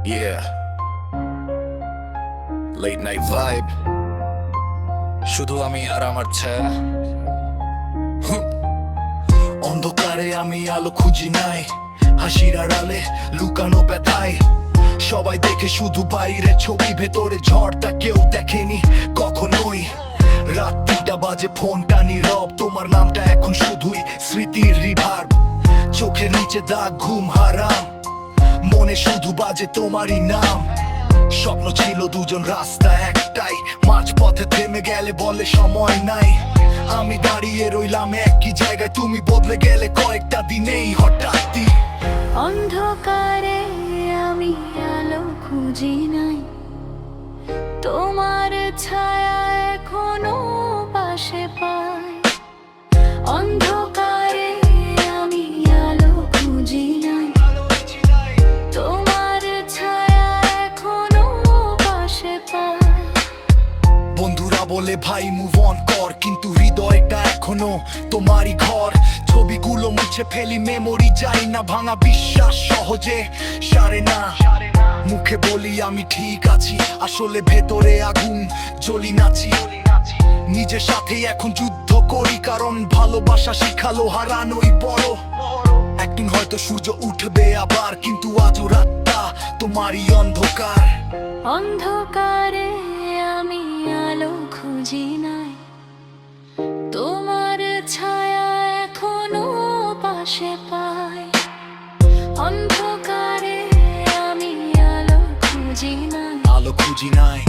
Yeah. Late night vibe. শুধু আমি আর আমার ছায়া। অন্ধকারে আমি আলো খুঁজি নাই, হাসির আড়ালে লুকানো ব্যথায়। সবাই দেখে শুধু বাইরে ছবি, ভেতরে ঝড়টা কেউ দেখেনি কখনোই। রাত 3টা বাজে, ফোনটা নীরব, তোমার নামটা এখন শুধুই স্মৃতির রিভার্ব। চোখের নিচে দাগ, ঘুম হারাম, মনে শুধু বাজে তোমারই নাম। স্বপ্ন ছিল দুজন, রাস্তা একটাই, মাঝ পথে থেমে গেলে বলে সময় নাই। আমি দাঁড়িয়ে রইলাম একই জায়গায়, তুমি বদলে গেলে কয়েকটা দিনেই হঠাৎই। অন্ধকারে আমি আলো খুঁজি নাই, তোমার ছায়া এখনো পাশে পাই। অন্ধকারে আমি আলো খুঁজি নাই, তোমার ছায়া এখনো পাশে পাই। বন্ধুরা বলে ভাই মুভ অন কর, কিন্তু হৃদয়টা এখনো তোমারই ঘর। ছবিগুলো মুছে ফেলি, মেমোরি যায় না, ভাঙা বিশ্বাস সহজে সারে না। মুখে বলি আমি ঠিক আছি, আসলে ভেতরে আগুন জ্বলি নাচি। নিজের সাথেই এখন যুদ্ধ করি, কারণ ভালোবাসা শিখালো হারানোই বড়। একদিন হয়তো সূর্য উঠবে আবার, কিন্তু আজও রাতটা তোমারই অন্ধকার। অন্ধকারে আমি আলো খুঁজি নাই, তোমার ছায়া এখনো পাশে পাই। অন্ধকারে আমি আলো খুঁজি নাই, আলো খুঁজি নাই।